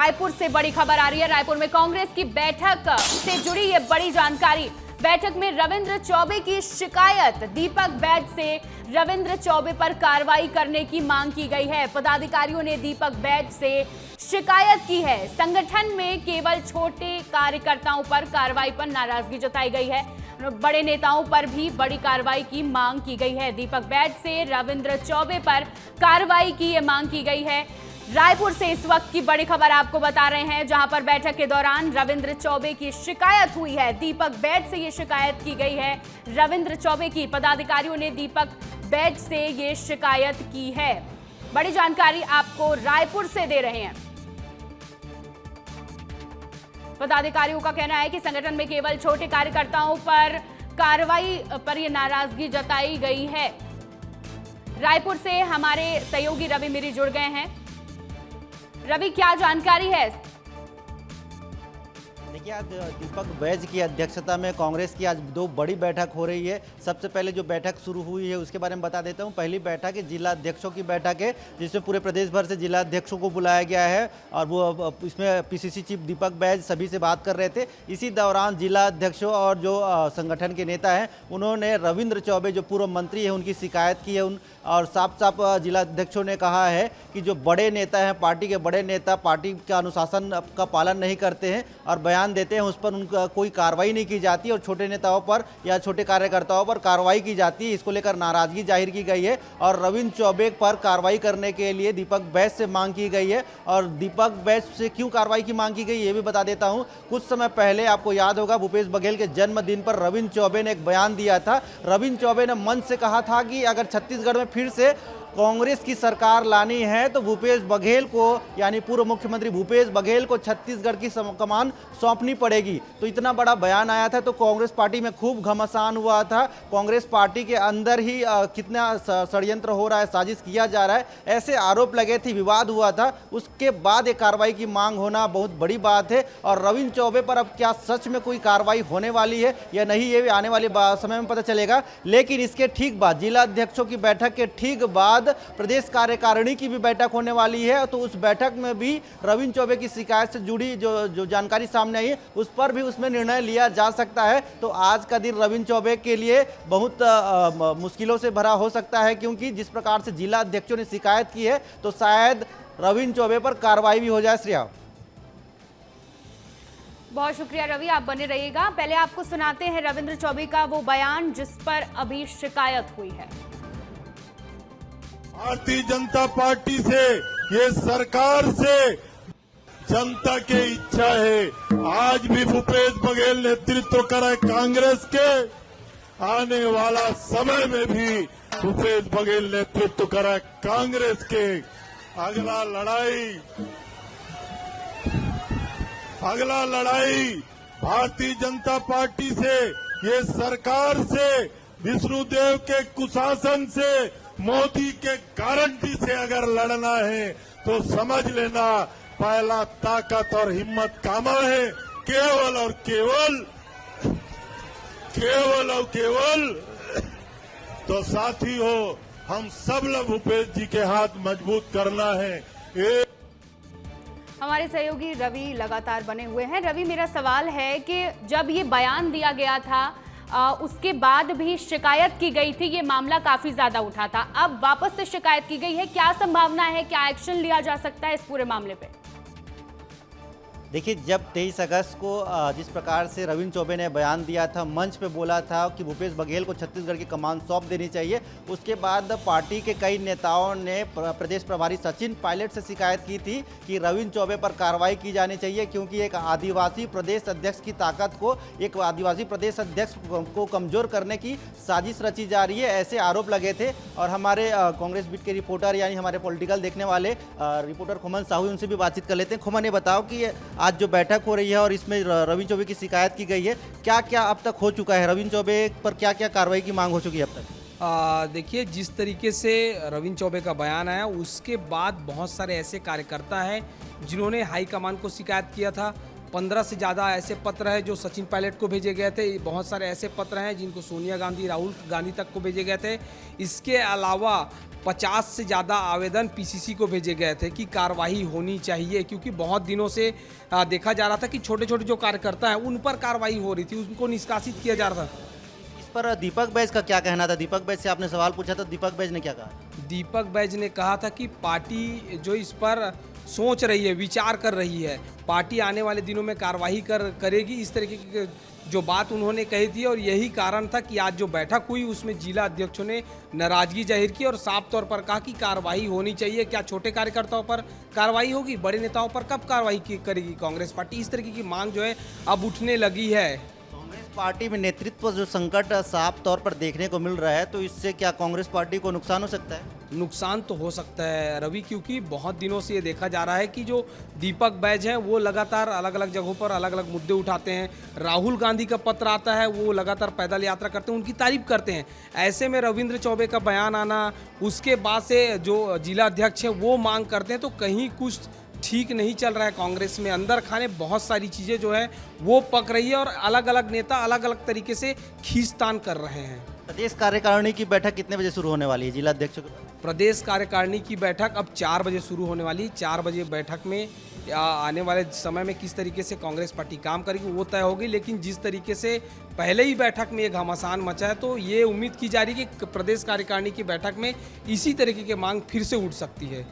रायपुर से बड़ी खबर आ रही है। रायपुर में कांग्रेस की बैठक से जुड़ी ये बड़ी जानकारी। बैठक में रविंद्र चौबे की शिकायत, दीपक बैज से रविंद्र चौबे पर कार्रवाई करने की मांग की गई है। पदाधिकारियों ने दीपक बैज से शिकायत की है। संगठन में केवल छोटे कार्यकर्ताओं पर कार्रवाई पर नाराजगी जताई गई है। बड़े नेताओं पर भी बड़ी कार्रवाई की मांग की गई है। दीपक बैज से रविंद्र चौबे पर कार्रवाई की ये मांग की गई है। रायपुर से इस वक्त की बड़ी खबर आपको बता रहे हैं, जहां पर बैठक के दौरान रविंद्र चौबे की शिकायत हुई है। दीपक बैज से ये शिकायत की गई है। रविंद्र चौबे की पदाधिकारियों ने दीपक बैज से ये शिकायत की है। बड़ी जानकारी आपको रायपुर से दे रहे हैं। पदाधिकारियों का कहना है कि संगठन में केवल छोटे कार्यकर्ताओं पर कार्रवाई पर यह नाराजगी जताई गई है। रायपुर से हमारे सहयोगी रवि मिरी जुड़ गए हैं। रवि, क्या जानकारी है? देखिए, आज दीपक बैज की अध्यक्षता में कांग्रेस की आज दो बड़ी बैठक हो रही है। सबसे पहले जो बैठक शुरू हुई है उसके बारे में बता देता हूं। पहली बैठक है जिला अध्यक्षों की बैठक है, जिसमें पूरे प्रदेश भर से जिला अध्यक्षों को बुलाया गया है और वो इसमें पीसीसी चीफ दीपक बैज सभी से बात कर रहे थे। इसी दौरान जिला अध्यक्षों और जो संगठन के नेता हैं उन्होंने रविंद्र चौबे जो पूर्व मंत्री है उनकी शिकायत की है। और साफ साफ जिला अध्यक्षों ने कहा है कि जो बड़े नेता हैं, पार्टी के बड़े नेता पार्टी का अनुशासन का पालन नहीं करते हैं और बयान देते हैं, उस पर उनका कोई कार्रवाई नहीं की जाती और छोटे नेताओं पर या छोटे कार्यकर्ताओं पर कार्रवाई की जाती है। इसको लेकर नाराजगी जाहिर की गई है और रविंद्र चौबे पर कार्रवाई करने के लिए दीपक बैज से मांग की गई है। और दीपक बैज से क्यों कार्रवाई की मांग की गई ये भी बता देता हूं। कुछ समय पहले आपको याद होगा, भूपेश बघेल के जन्मदिन पर रविंद्र चौबे ने एक बयान दिया था। रविंद्र चौबे ने मंच से कहा था कि अगर छत्तीसगढ़ में फिर से कांग्रेस की सरकार लानी है तो भूपेश बघेल को, यानी पूर्व मुख्यमंत्री भूपेश बघेल को छत्तीसगढ़ की कमान सौंपनी पड़ेगी। तो इतना बड़ा बयान आया था तो कांग्रेस पार्टी में खूब घमासान हुआ था। कांग्रेस पार्टी के अंदर ही कितना षड्यंत्र हो रहा है, साजिश किया जा रहा है, ऐसे आरोप लगे थे, विवाद हुआ था। उसके बाद एक कार्रवाई की मांग होना बहुत बड़ी बात है। और रविंद्र चौबे पर अब क्या सच में कोई कार्रवाई होने वाली है या नहीं, ये आने वाले समय में पता चलेगा। लेकिन इसके ठीक बाद, जिला अध्यक्षों की बैठक के ठीक बाद प्रदेश कार्यकारिणी की भी बैठक होने वाली है। तो उस बैठक में भी रविंद्र चौबे की शिकायत से जुड़ी जो जानकारी सामने आई है उस पर भी उसमें निर्णय लिया जा सकता है। तो आज का दिन रविंद्र चौबे के लिए बहुत मुश्किलों से भरा हो सकता है, क्योंकि जिस प्रकार से जिला अध्यक्षों ने शिकायत की है तो शायद रविंद्र चौबे पर कार्रवाई भी हो जाए। श्रेया, बहुत शुक्रिया रवि, आप बने रहिएगा। पहले आपको सुनाते हैं रविंद्र चौबे का वो बयान जिस पर अभी शिकायत हुई है। भारतीय जनता पार्टी से, ये सरकार से जनता की इच्छा है। आज भी भूपेश बघेल नेतृत्व करे कांग्रेस के, आने वाला समय में भी भूपेश बघेल नेतृत्व करे कांग्रेस के। अगला लड़ाई भारतीय जनता पार्टी से, ये सरकार से, विष्णुदेव के कुशासन से, मोदी के गारंटी से अगर लड़ना है तो समझ लेना पहला ताकत और हिम्मत कामा है। केवल और केवल तो साथी हो, हम सब लोग भूपेश जी के हाथ मजबूत करना है। हमारे सहयोगी रवि लगातार बने हुए हैं। रवि, मेरा सवाल है कि जब ये बयान दिया गया था उसके बाद भी शिकायत की गई थी, ये मामला काफी ज्यादा उठा था, अब वापस से शिकायत की गई है, क्या संभावना है, क्या एक्शन लिया जा सकता है इस पूरे मामले पे? देखिए, जब 23 अगस्त को जिस प्रकार से रविंद्र चौबे ने बयान दिया था, मंच पे बोला था कि भूपेश बघेल को छत्तीसगढ़ की कमान सौंप देनी चाहिए, उसके बाद पार्टी के कई नेताओं ने प्रदेश प्रभारी सचिन पायलट से शिकायत की थी कि रविंद्र चौबे पर कार्रवाई की जानी चाहिए, क्योंकि एक आदिवासी प्रदेश अध्यक्ष की ताकत को, एक आदिवासी प्रदेश अध्यक्ष को कमजोर करने की साजिश रची जा रही है, ऐसे आरोप लगे थे। और हमारे कांग्रेस बीट के रिपोर्टर, यानी हमारे पॉलिटिकल देखने वाले रिपोर्टर खुमन साहू, उनसे भी बातचीत कर लेते हैं। खुमन, ये बताओ कि आज जो बैठक हो रही है और इसमें रविंद्र चौबे की शिकायत की गई है, क्या क्या अब तक हो चुका है? रविंद्र चौबे पर क्या क्या कार्रवाई की मांग हो चुकी है अब तक? देखिए, जिस तरीके से रविंद्र चौबे का बयान आया उसके बाद बहुत सारे ऐसे कार्यकर्ता हैं जिन्होंने हाईकमान को शिकायत किया था। 15 से ज़्यादा ऐसे पत्र हैं जो सचिन पायलट को भेजे गए थे। बहुत सारे ऐसे पत्र हैं जिनको सोनिया गांधी, राहुल गांधी तक को भेजे गए थे। इसके अलावा 50 से ज़्यादा आवेदन पीसीसी को भेजे गए थे कि कार्रवाई होनी चाहिए, क्योंकि बहुत दिनों से देखा जा रहा था कि छोटे छोटे जो कार्यकर्ता हैं उन पर कार्रवाई हो रही थी, उनको निष्कासित किया जा रहा था। इस पर दीपक बैज का क्या कहना था? दीपक बैज से आपने सवाल पूछा तो दीपक बैज ने क्या कहा? दीपक बैज ने कहा था कि पार्टी जो इस पर सोच रही है, विचार कर रही है, पार्टी आने वाले दिनों में कार्रवाई करेगी, इस तरीके की जो बात उन्होंने कही थी। और यही कारण था कि आज जो बैठक हुई उसमें जिला अध्यक्षों ने नाराजगी जाहिर की और साफ तौर पर कहा कि कार्रवाई होनी चाहिए। क्या छोटे कार्यकर्ताओं पर कार्रवाई होगी? बड़े नेताओं पर कब कार्रवाई करेगी कांग्रेस पार्टी? इस तरीके की मांग जो है अब उठने लगी है। कांग्रेस पार्टी में नेतृत्व जो संकट साफ तौर पर देखने को मिल रहा है, तो इससे क्या कांग्रेस पार्टी को नुकसान हो सकता है? नुकसान तो हो सकता है रवि, क्योंकि बहुत दिनों से ये देखा जा रहा है कि जो दीपक बैज हैं वो लगातार अलग अलग जगहों पर अलग अलग मुद्दे उठाते हैं। राहुल गांधी का पत्र आता है, वो लगातार पैदल यात्रा करते हैं, उनकी तारीफ करते हैं। ऐसे में रविंद्र चौबे का बयान आना, उसके बाद से जो जिला अध्यक्ष हैं वो मांग करते हैं, तो कहीं कुछ ठीक नहीं चल रहा है कांग्रेस में। अंदर खाने बहुत सारी चीज़ें जो है वो पक रही है और अलग अलग नेता अलग अलग तरीके से खींचतान कर रहे हैं। प्रदेश कार्यकारिणी की बैठक कितने बजे शुरू होने वाली है जिला अध्यक्षों के? प्रदेश कार्यकारिणी की बैठक अब 4 बजे शुरू होने वाली है। 4 बजे बैठक में आने वाले समय में किस तरीके से कांग्रेस पार्टी काम करेगी वो तय होगी, लेकिन जिस तरीके से पहले ही बैठक में ये घमासान मचा है, तो ये उम्मीद की जा रही है कि प्रदेश कार्यकारिणी की बैठक में इसी तरीके की मांग फिर से उठ सकती है।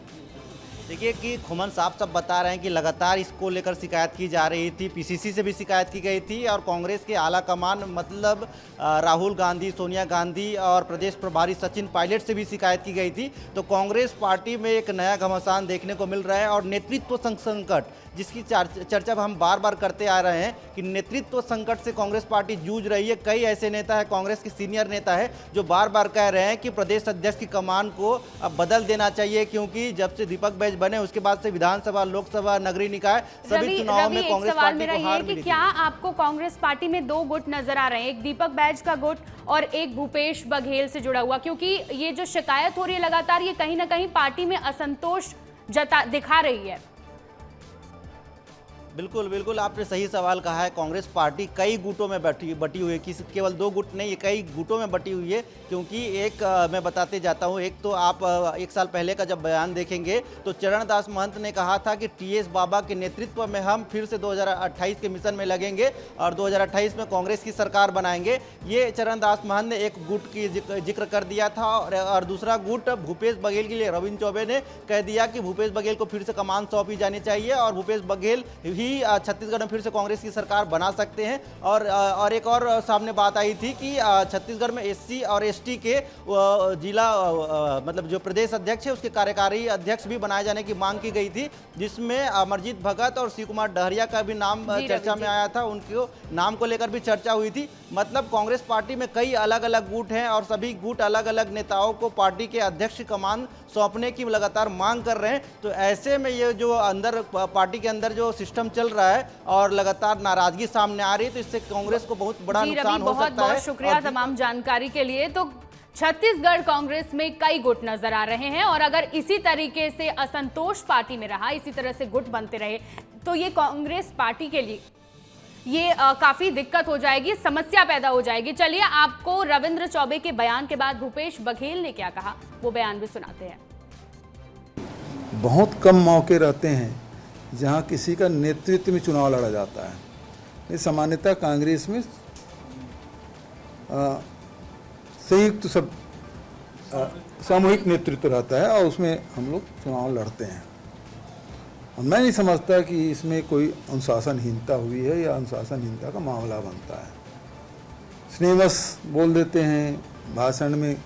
देखिए कि खुमन साहब बता रहे हैं कि लगातार इसको लेकर शिकायत की जा रही थी, पीसीसी से भी शिकायत की गई थी और कांग्रेस के आला कमान मतलब राहुल गांधी, सोनिया गांधी और प्रदेश प्रभारी सचिन पायलट से भी शिकायत की गई थी। तो कांग्रेस पार्टी में एक नया घमासान देखने को मिल रहा है और नेतृत्व संकट, जिसकी चर्चा हम बार बार करते आ रहे हैं कि नेतृत्व संकट से कांग्रेस पार्टी जूझ रही है। कई ऐसे नेता है, कांग्रेस के सीनियर नेता है, जो बार बार कह रहे हैं कि प्रदेश अध्यक्ष की कमान को अब बदल देना चाहिए, क्योंकि जब से दीपक बैज बने उसके बाद से विधानसभा, लोकसभा, नगरीय निकाय सभी चुनावों में कांग्रेस पार्टी को हार मिली थी। क्या आपको कांग्रेस पार्टी में 2 गुट नजर आ रहे हैं, एक दीपक बैज का गुट और एक भूपेश बघेल से जुड़ा हुआ? क्योंकि ये जो शिकायत हो रही है लगातार, ये कहीं ना कहीं पार्टी में असंतोष दिखा रही है। बिल्कुल बिल्कुल, आपने सही सवाल कहा है। कांग्रेस पार्टी कई गुटों में बटी हुई है, केवल 2 गुट नहीं, ये कई गुटों में बटी हुई है। क्योंकि एक मैं बताते जाता हूँ, एक तो आप 1 साल पहले का जब बयान देखेंगे तो चरणदास महंत ने कहा था कि टीएस बाबा के नेतृत्व में हम फिर से 2028 के मिशन में लगेंगे और 2028 में कांग्रेस की सरकार बनाएंगे। ये चरणदास महंत ने एक गुट की जिक्र कर दिया था। और दूसरा गुट भूपेश बघेल के लिए रविंद्र चौबे ने कह दिया कि भूपेश बघेल को फिर से कमान सौंपी जानी चाहिए और भूपेश बघेल ही छत्तीसगढ़ में फिर से कांग्रेस की सरकार बना सकते हैं। और एक और सामने बात आई थी कि छत्तीसगढ़ में एससी और एसटी के जिला मतलब जो प्रदेश अध्यक्ष है उसके कार्यकारी अध्यक्ष भी बनाए जाने की मांग की गई थी, जिसमें अमरजीत भगत और शिव कुमार डहरिया का भी नाम चर्चा में आया था। उनके नाम को लेकर भी चर्चा हुई थी। मतलब कांग्रेस पार्टी में कई अलग अलग गुट हैं और सभी गुट अलग अलग नेताओं को पार्टी के अध्यक्ष कमान सौंपने की लगातार मांग कर रहे हैं। तो ऐसे में ये जो अंदर पार्टी के अंदर जो सिस्टम चल रहा है और लगातार नाराजगी सामने आ रही है, तो इससे कांग्रेस को बहुत बड़ा नुकसान हो सकता है। बहुत बहुत शुक्रिया तमाम जानकारी के लिए। तो छत्तीसगढ़ कांग्रेस में कई गुट नजर आ रहे हैं और अगर इसी तरीके से असंतोष पार्टी में रहा, इसी तरह से गुट बनते रहे, तो ये कांग्रेस पार्टी के लिए ये काफी दिक्कत हो जाएगी, समस्या पैदा हो जाएगी। चलिए आपको रविंद्र चौबे के बयान के बाद भूपेश बघेल ने क्या कहा वो बयान भी सुनाते हैं। बहुत कम मौके रहते हैं जहां किसी का नेतृत्व में चुनाव लड़ा जाता है। ये सामान्यतः कांग्रेस में संयुक्त सब सामूहिक नेतृत्व रहता है और उसमें हम लोग चुनाव लड़ते हैं। और मैं नहीं समझता कि इसमें कोई अनुशासनहीनता हुई है या अनुशासनहीनता का मामला बनता है। स्नेहवश बोल देते हैं, भाषण में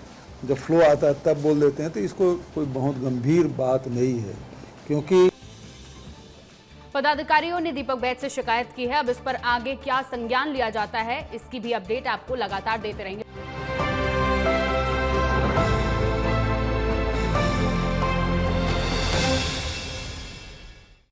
जब फ्लो आता है तब बोल देते हैं, तो इसको कोई बहुत गंभीर बात नहीं है। क्योंकि पदाधिकारियों ने दीपक बैज से शिकायत की है। अब इस पर आगे क्या संज्ञान लिया जाता है, इसकी भी अपडेट आपको लगातार देते रहेंगे।